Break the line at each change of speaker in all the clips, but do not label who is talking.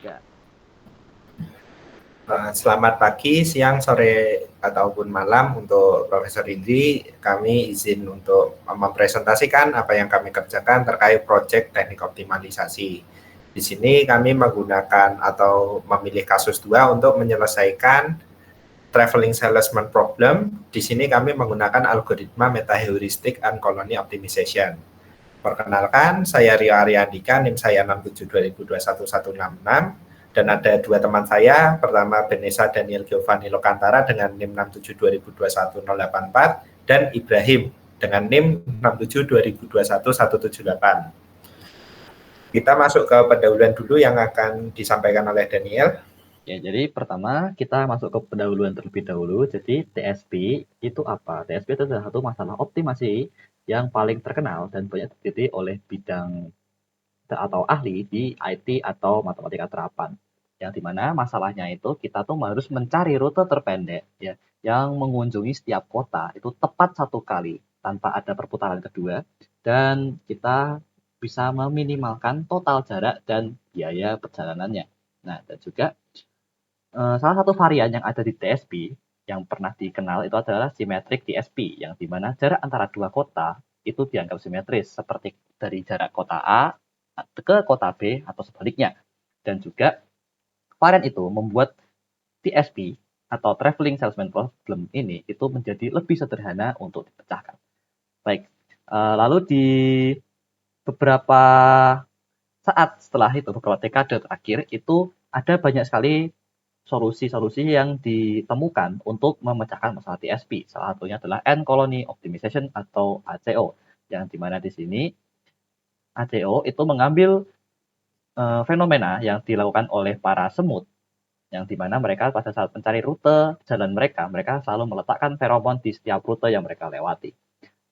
Ya.
Selamat pagi, siang, sore, ataupun malam untuk Profesor Indri. Kami izin untuk mempresentasikan apa yang kami kerjakan terkait proyek teknik optimalisasi. Di sini kami menggunakan atau memilih kasus 2 untuk menyelesaikan traveling salesman problem. Di sini kami menggunakan algoritma meta heuristic and colony optimization. Perkenalkan, saya Rio Ariandika, NIM saya 6720211166, dan ada dua teman saya, pertama Benesa Daniel Giovanni Lokantara dengan NIM 6720211084, dan Ibrahim dengan NIM 6720211178. Kita masuk ke pendahuluan dulu yang akan disampaikan oleh Daniel.
Ya, jadi pertama kita masuk ke pendahuluan terlebih dahulu. Jadi TSP itu apa? TSP itu adalah satu masalah optimasi yang paling terkenal dan banyak diteliti oleh bidang atau ahli di IT atau matematika terapan. Yang dimana masalahnya itu kita tuh harus mencari rute terpendek ya, yang mengunjungi setiap kota itu tepat satu kali tanpa ada perputaran kedua, dan kita bisa meminimalkan total jarak dan biaya perjalanannya. Nah, dan juga salah satu varian yang ada di TSP yang pernah dikenal itu adalah symmetric TSP, yang dimana jarak antara dua kota itu dianggap simetris, seperti dari jarak kota A ke kota B atau sebaliknya. Dan juga varian itu membuat TSP atau Traveling Salesman Problem ini itu menjadi lebih sederhana untuk dipecahkan. Baik, lalu di beberapa saat setelah itu, beberapa dekade terakhir, itu ada banyak sekali solusi-solusi yang ditemukan untuk memecahkan masalah TSP. Salah satunya adalah End Colony Optimization atau ACO, yang dimana di sini ACO itu mengambil fenomena yang dilakukan oleh para semut, yang dimana mereka pada saat mencari rute jalan mereka, mereka selalu meletakkan feromon di setiap rute yang mereka lewati.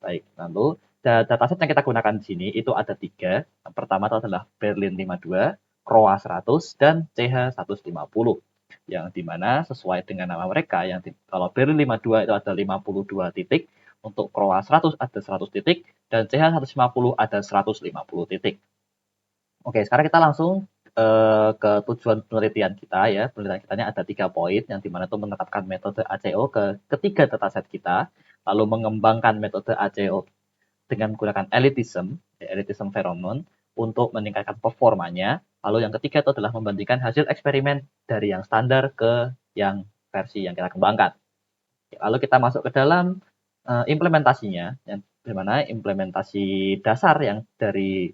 Baik, lalu dataset yang kita gunakan di sini itu ada 3. Yang pertama itu adalah Berlin 52, Kroa 100, dan CH 150. Yang dimana sesuai dengan nama mereka, yang kalau Berlin 52 itu ada 52 titik, untuk Kroa 100 ada 100 titik, dan CH 150 ada 150 titik. Oke, sekarang kita langsung ke tujuan penelitian kita ya. Penelitian kita ini ada 3 poin, yang dimana itu menerapkan metode ACO ke ketiga dataset kita, lalu mengembangkan metode ACO dengan menggunakan elitism pheromone untuk meningkatkan performanya. Lalu yang ketiga itu adalah membandingkan hasil eksperimen dari yang standar ke yang versi yang kita kembangkan. Lalu kita masuk ke dalam implementasinya, yang dimana implementasi dasar yang dari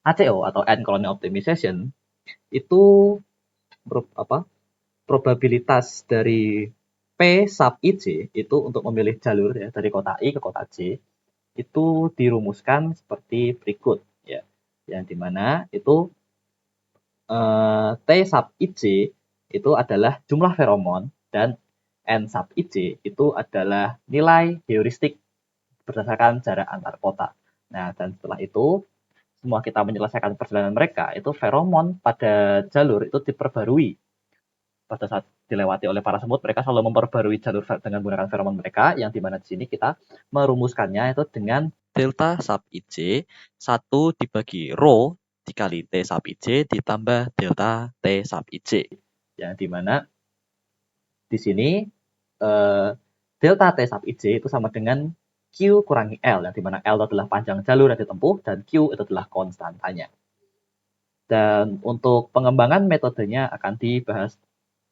ACO atau End Colony Optimization itu probabilitas dari P sub IJ itu untuk memilih jalur ya dari kota I ke kota J itu dirumuskan seperti berikut ya, yang dimana itu T sub IJ itu adalah jumlah feromon, dan N sub IJ itu adalah nilai heuristik berdasarkan jarak antar kota. Nah, dan setelah itu semua kita menyelesaikan perjalanan mereka, itu feromon pada jalur itu diperbarui. Pada saat dilewati oleh para semut, mereka selalu memperbarui jalur dengan menggunakan feromon mereka, yang dimana di sini kita merumuskannya itu dengan delta sub IJ 1 dibagi rho dikali T sub IJ ditambah delta T sub IJ. Yang dimana di sini delta T sub IJ itu sama dengan Q kurangi L, yang dimana L itu adalah panjang jalur yang ditempuh dan Q itu adalah konstantanya. Dan untuk pengembangan metodenya akan dibahas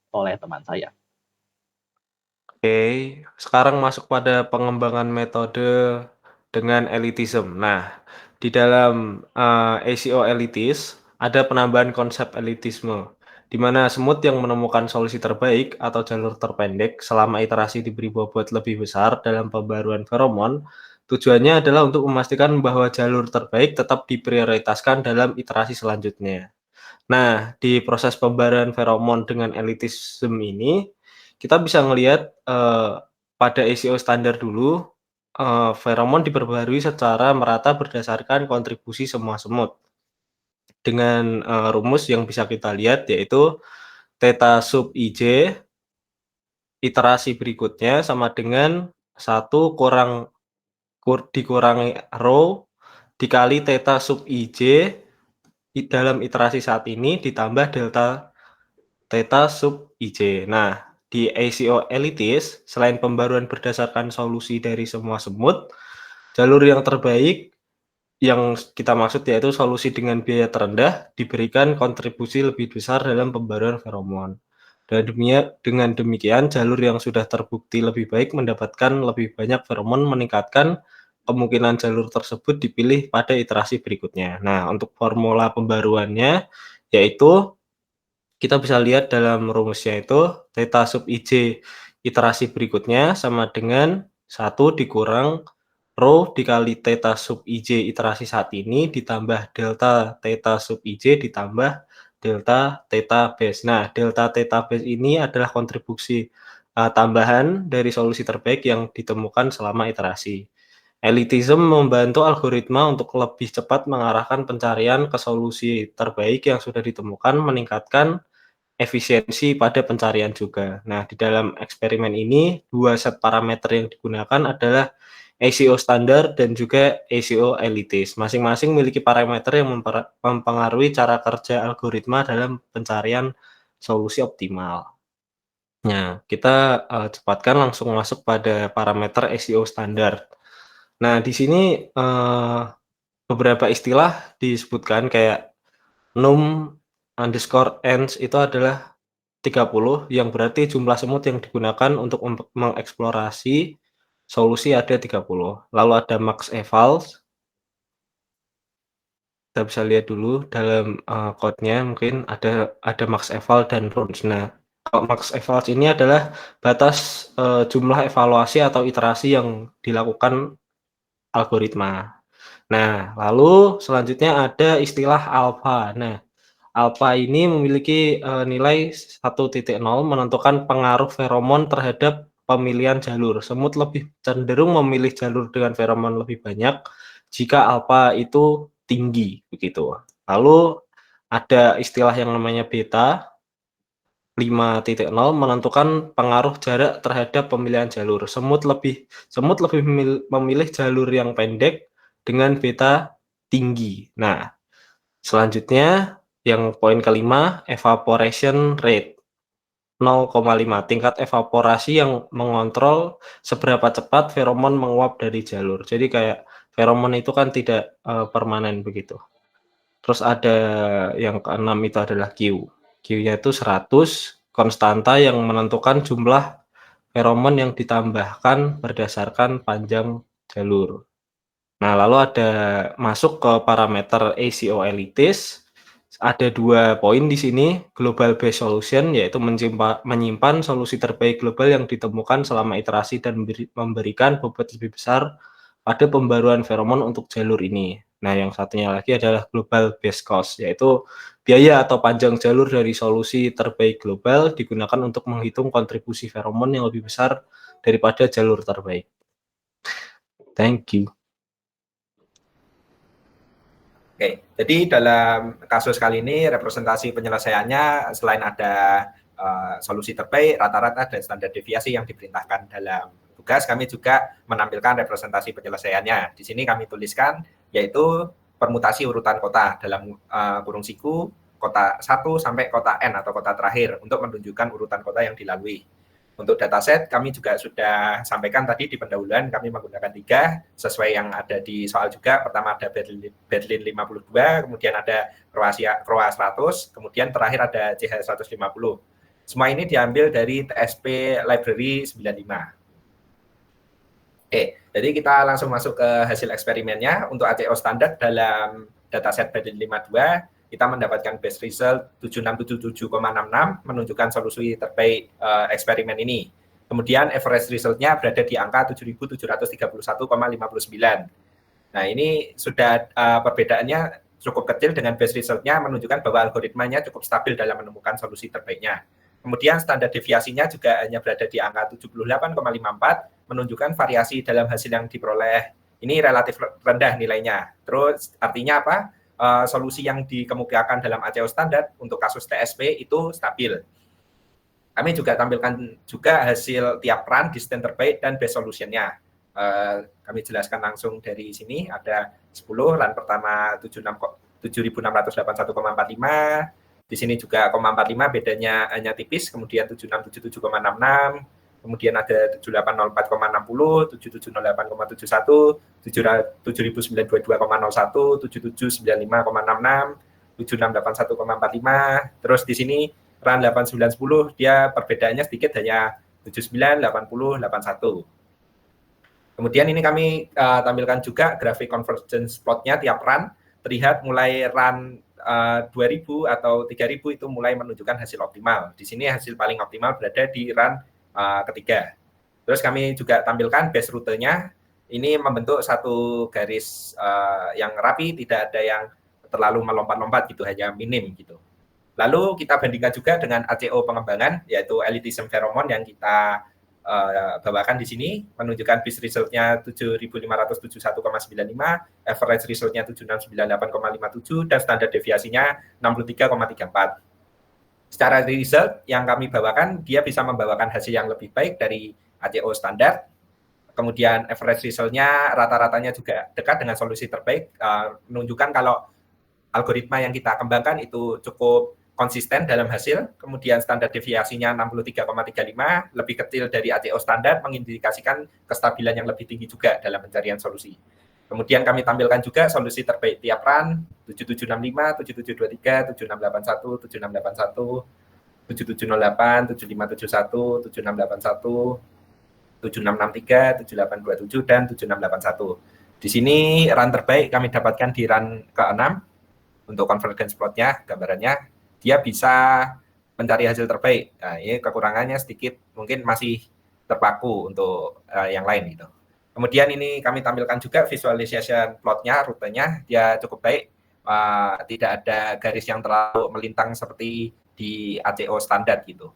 oleh teman saya.
Oke, sekarang masuk pada pengembangan metode dengan elitism. Nah, di dalam ACO elitis ada penambahan konsep elitisme, di mana semut yang menemukan solusi terbaik atau jalur terpendek selama iterasi diberi bobot lebih besar dalam pembaruan feromon, tujuannya adalah untuk memastikan bahwa jalur terbaik tetap diprioritaskan dalam iterasi selanjutnya. Nah, di proses pembaruan feromon dengan elitism ini, kita bisa ngelihat pada ACO standar dulu, feromon diperbarui secara merata berdasarkan kontribusi semua semut. Dengan rumus yang bisa kita lihat yaitu theta sub IJ iterasi berikutnya sama dengan 1 dikurangi rho dikali theta sub IJ dalam iterasi saat ini ditambah delta theta sub IJ. Nah, di ACO elitis, selain pembaruan berdasarkan solusi dari semua semut, jalur yang terbaik yang kita maksud yaitu solusi dengan biaya terendah diberikan kontribusi lebih besar dalam pembaruan feromon. Dan dengan demikian, jalur yang sudah terbukti lebih baik mendapatkan lebih banyak feromon, meningkatkan kemungkinan jalur tersebut dipilih pada iterasi berikutnya. Nah, untuk formula pembaruannya yaitu kita bisa lihat dalam rumusnya itu theta sub IJ iterasi berikutnya sama dengan 1 dikurang rho dikali theta sub IJ iterasi saat ini ditambah delta theta sub IJ ditambah delta theta base. Nah, delta theta base ini adalah kontribusi tambahan dari solusi terbaik yang ditemukan selama iterasi. Elitism membantu algoritma untuk lebih cepat mengarahkan pencarian ke solusi terbaik yang sudah ditemukan, meningkatkan efisiensi pada pencarian juga. Nah, di dalam eksperimen ini, 2 set parameter yang digunakan adalah ACO standar dan juga ACO elitis. Masing-masing memiliki parameter yang mempengaruhi cara kerja algoritma dalam pencarian solusi optimal. Nah, kita cepatkan langsung masuk pada parameter ACO standar. Nah, di sini beberapa istilah disebutkan kayak num_ends itu adalah 30 yang berarti jumlah semut yang digunakan untuk mengeksplorasi solusi ada 30. Lalu ada max evals. Kita bisa lihat dulu dalam code-nya mungkin ada max eval dan runs. Nah, kalau max evals ini adalah batas jumlah evaluasi atau iterasi yang dilakukan algoritma. Nah, lalu selanjutnya ada istilah alpha. Nah, alpha ini memiliki nilai 1.0 menentukan pengaruh feromon terhadap pemilihan jalur. Semut lebih cenderung memilih jalur dengan feromon lebih banyak jika alpha itu tinggi begitu. Lalu ada istilah yang namanya beta 5.0 menentukan pengaruh jarak terhadap pemilihan jalur. Semut lebih memilih jalur yang pendek dengan beta tinggi. Nah, selanjutnya yang poin kelima, evaporation rate 0,5, tingkat evaporasi yang mengontrol seberapa cepat feromon menguap dari jalur. Jadi kayak feromon itu kan tidak permanen begitu. Terus ada yang keenam itu adalah Q. Q-nya itu 100, konstanta yang menentukan jumlah feromon yang ditambahkan berdasarkan panjang jalur. Nah, lalu ada masuk ke parameter ACO elitis. Ada 2 poin di sini, global base solution yaitu menyimpan solusi terbaik global yang ditemukan selama iterasi dan memberikan bobot lebih besar pada pembaruan feromon untuk jalur ini. Nah, yang satunya lagi adalah global base cost, yaitu biaya atau panjang jalur dari solusi terbaik global digunakan untuk menghitung kontribusi feromon yang lebih besar daripada jalur terbaik. Thank you.
Oke, jadi dalam kasus kali ini representasi penyelesaiannya selain ada solusi terbaik, rata-rata dan standar deviasi yang diperintahkan dalam tugas, kami juga menampilkan representasi penyelesaiannya. Di sini kami tuliskan yaitu permutasi urutan kota dalam kurung siku kota 1 sampai kota N atau kota terakhir untuk menunjukkan urutan kota yang dilalui. Untuk dataset kami juga sudah sampaikan tadi di pendahuluan, kami menggunakan 3 sesuai yang ada di soal juga. Pertama ada Berlin 52, kemudian ada Kroa 100, kemudian terakhir ada CH 150. Semua ini diambil dari TSP Library 95. Oke, jadi kita langsung masuk ke hasil eksperimennya. Untuk ACO standar dalam dataset Berlin 52, kita mendapatkan best result 7677,66 menunjukkan solusi terbaik eksperimen ini. Kemudian average result-nya berada di angka 7731,59. Nah, ini sudah perbedaannya cukup kecil dengan best result-nya menunjukkan bahwa algoritmanya cukup stabil dalam menemukan solusi terbaiknya. Kemudian standar deviasinya juga hanya berada di angka 78,54 menunjukkan variasi dalam hasil yang diperoleh ini relatif rendah nilainya. Terus artinya apa? Solusi yang dikemukakan dalam ACO standar untuk kasus TSP itu stabil. Kami juga tampilkan juga hasil tiap run, distance terbaik, dan best solution-nya. Kami jelaskan langsung dari sini, ada 10, run pertama 7681,45. Di sini juga 0,45, bedanya hanya tipis. Kemudian 7677,66. Kemudian ada 7804,60, 7708,71, 7922,01, 7795,66, 7681,45. Terus di sini RAN 8910 dia perbedaannya sedikit, hanya 79, 80, 81. Kemudian ini kami tampilkan juga grafik convergence plotnya tiap RAN. Terlihat mulai RAN 2000 atau 3000 itu mulai menunjukkan hasil optimal. Di sini hasil paling optimal berada di RAN ketiga. Terus kami juga tampilkan base rutenya. Ini membentuk satu garis yang rapi, tidak ada yang terlalu melompat-lompat gitu, hanya minim gitu. Lalu kita bandingkan juga dengan ACO pengembangan, yaitu elitism pheromone yang kita bawakan di sini, menunjukkan base resultnya 7.571,95, average resultnya 7.698,57, dan standar deviasinya 63,34. Secara result yang kami bawakan, dia bisa membawakan hasil yang lebih baik dari ACO standar. Kemudian average result-nya rata-ratanya juga dekat dengan solusi terbaik, menunjukkan kalau algoritma yang kita kembangkan itu cukup konsisten dalam hasil. Kemudian standar deviasinya 63,35, lebih kecil dari ACO standar, mengindikasikan kestabilan yang lebih tinggi juga dalam pencarian solusi. Kemudian kami tampilkan juga solusi terbaik tiap RAN, 7765, 7723, 7681, 7681, 7708, 7571, 7681, 7663, 7827, dan 7681. Di sini RAN terbaik kami dapatkan di RAN ke-6. Untuk convergence plotnya, gambarannya, dia bisa mencari hasil terbaik. Nah, ini kekurangannya sedikit, mungkin masih terpaku untuk yang lain gitu. Kemudian ini kami tampilkan juga visualization plotnya, rutenya, dia cukup baik. Tidak ada garis yang terlalu melintang seperti di ACO standar gitu.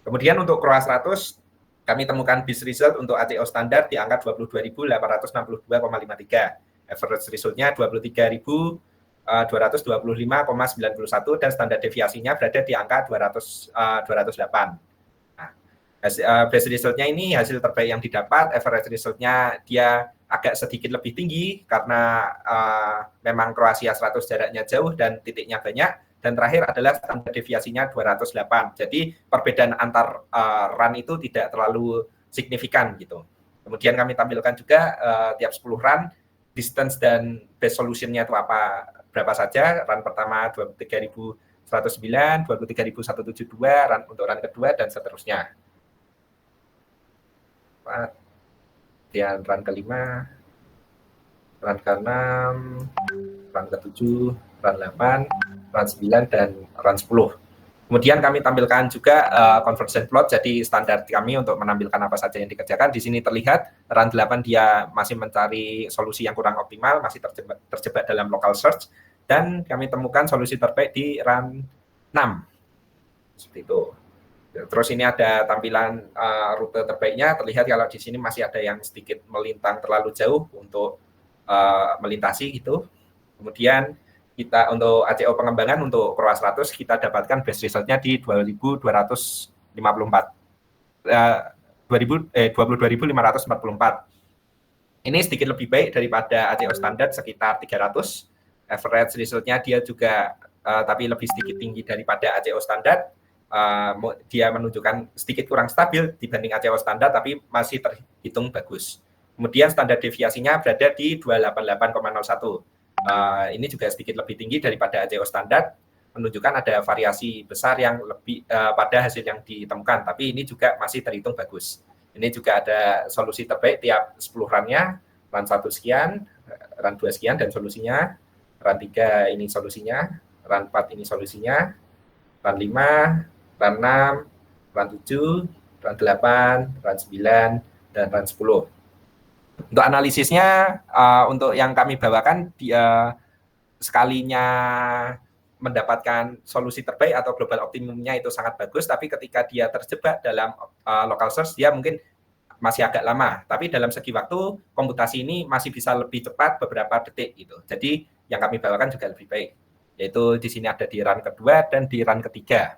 Kemudian untuk CROA 100, kami temukan base result untuk ACO standar di angka 22.862,53. Average resultnya 23.225,91 dan standar deviasinya berada di angka 208. Base resultnya ini hasil terbaik yang didapat. Average resultnya dia agak sedikit lebih tinggi karena memang Kroasia 100 jaraknya jauh dan titiknya banyak. Dan terakhir adalah standar deviasinya 208. Jadi perbedaan antar RAN itu tidak terlalu signifikan gitu. Kemudian kami tampilkan juga tiap 10 RAN distance dan base solutionnya itu berapa saja. RAN pertama 23.109, 23.172, RAN untuk RAN kedua dan seterusnya. Kemudian RAN kelima, RAN ke-6, RAN ke-7, RAN 8, RAN 9, dan RAN 10. Kemudian kami tampilkan juga conversion plot, jadi standar kami untuk menampilkan apa saja yang dikerjakan. Di sini terlihat RAN 8 dia masih mencari solusi yang kurang optimal, masih terjebak dalam local search, dan kami temukan solusi terbaik di RAN 6. Seperti itu. Terus ini ada tampilan rute terbaiknya, terlihat kalau di sini masih ada yang sedikit melintang terlalu jauh untuk melintasi gitu. Kemudian kita untuk ACO pengembangan untuk CROA 100 kita dapatkan base resultnya di 22.544. 22.544. Ini sedikit lebih baik daripada ACO standar sekitar 300. Average resultnya dia juga tapi lebih sedikit tinggi daripada ACO standar. Dia menunjukkan sedikit kurang stabil dibanding ACO standar, tapi masih terhitung bagus. Kemudian standar deviasinya berada di 288,01. Ini juga sedikit lebih tinggi daripada ACO standar, menunjukkan ada variasi besar yang lebih pada hasil yang ditemukan, tapi ini juga masih terhitung bagus. Ini juga ada solusi terbaik tiap 10 RAN-nya, RAN 1 sekian, RAN 2 sekian, dan solusinya, RAN 3 ini solusinya, RAN 4 ini solusinya, RAN 5, RAN 6, RAN 7, RAN 8, RAN 9, dan RAN 10. Untuk analisisnya, untuk yang kami bawakan, dia sekalinya mendapatkan solusi terbaik atau global optimumnya itu sangat bagus, tapi ketika dia terjebak dalam local search, dia mungkin masih agak lama. Tapi dalam segi waktu, komputasi ini masih bisa lebih cepat beberapa detik gitu. Jadi yang kami bawakan juga lebih baik. Yaitu di sini ada di RAN kedua dan di RAN ketiga.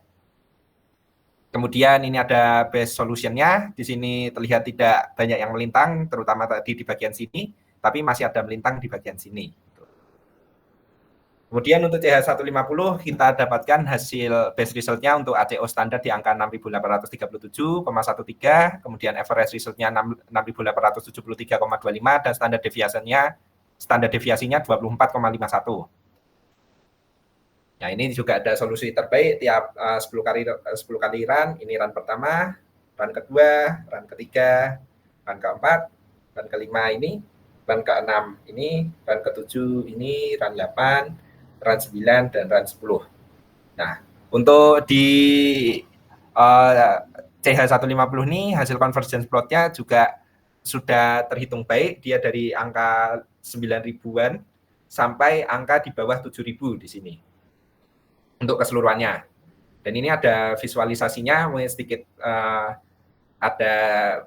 Kemudian ini ada base solution-nya. Di sini terlihat tidak banyak yang melintang, terutama tadi di bagian sini, tapi masih ada melintang di bagian sini. Kemudian untuk CH150 kita dapatkan hasil base resultnya untuk ACO standar di angka 6.837,13, kemudian average resultnya 6.873,25 dan standar deviasinya 24,51. Nah, ini juga ada solusi terbaik tiap 10 kali run. Ini run pertama, run kedua, run ketiga, run keempat, run kelima ini, run keenam ini, run ketujuh ini, run 8, run 9, dan run 10. Nah, untuk di CH150 ini hasil convergence plotnya juga sudah terhitung baik. Dia dari angka 9 ribuan sampai angka di bawah 7 ribu di sini untuk keseluruhannya. Dan ini ada visualisasinya, mungkin sedikit ada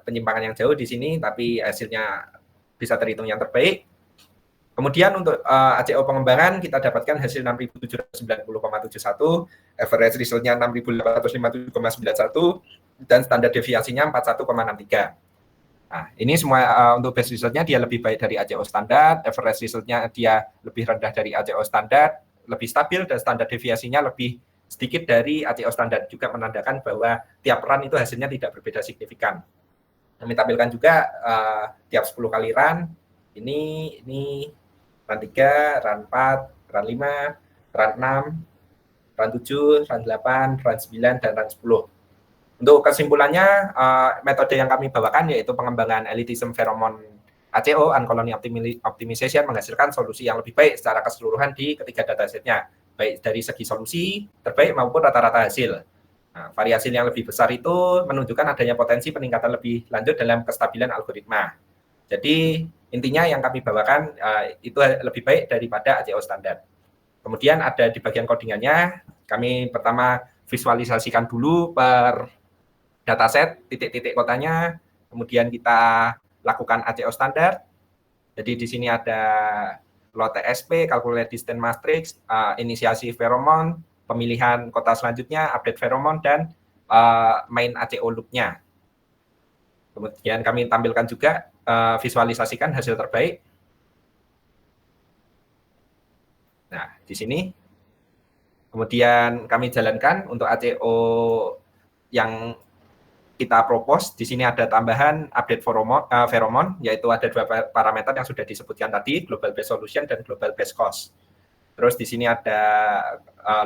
penyimpangan yang jauh di sini, tapi hasilnya bisa terhitung yang terbaik. Kemudian untuk ACO pengembangan kita dapatkan hasil 6.790,71, average resultnya 6.857,91, dan standar deviasinya 41,63. Nah, ini semua untuk base resultnya dia lebih baik dari ACO standar, average resultnya dia lebih rendah dari ACO standar, lebih stabil, dan standar deviasinya lebih sedikit dari ACO standar, juga menandakan bahwa tiap run itu hasilnya tidak berbeda signifikan. Kami tampilkan juga tiap 10 kali run, ini run 3, run 4, run 5, run 6, run 7, run 8, run 9, dan run 10. Untuk kesimpulannya, metode yang kami bawakan yaitu pengembangan elitism pheromone ACO, Uncolony Optimization, menghasilkan solusi yang lebih baik secara keseluruhan di ketiga datasetnya, baik dari segi solusi terbaik maupun rata-rata hasil. Nah, variasi yang lebih besar itu menunjukkan adanya potensi peningkatan lebih lanjut dalam kestabilan algoritma. Jadi intinya yang kami bawakan itu lebih baik daripada ACO standar. Kemudian ada di bagian codingannya, kami pertama visualisasikan dulu per dataset titik-titik kotanya, kemudian kita lakukan ACO standar. Jadi di sini ada load TSP, calculate distance matrix, inisiasi pheromone, pemilihan kota selanjutnya, update pheromone, dan main ACO loop-nya. Kemudian kami tampilkan juga visualisasikan hasil terbaik. Nah, di sini. Kemudian kami jalankan untuk ACO yang kita propose. Di sini ada tambahan update pheromone, yaitu ada 2 parameter yang sudah disebutkan tadi, global base solution dan global base cost. Terus di sini ada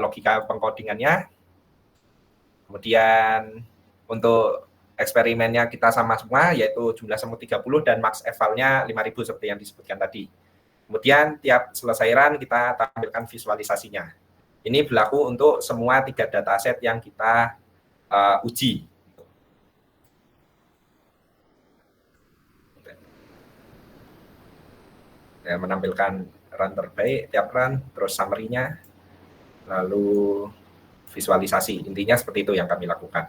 logika pengkodingannya. Kemudian untuk eksperimennya kita sama semua, yaitu jumlah semut 30 dan max eval-nya 5.000 seperti yang disebutkan tadi. Kemudian tiap selesai run kita tampilkan visualisasinya. Ini berlaku untuk semua 3 dataset yang kita uji. Ya, menampilkan run terbaik tiap run, terus summary-nya, lalu visualisasi. Intinya seperti itu yang kami lakukan.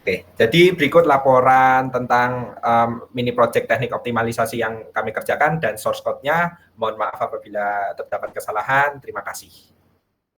Oke, jadi berikut laporan tentang mini project teknik optimalisasi yang kami kerjakan dan source code-nya. Mohon maaf apabila terdapat kesalahan. Terima kasih.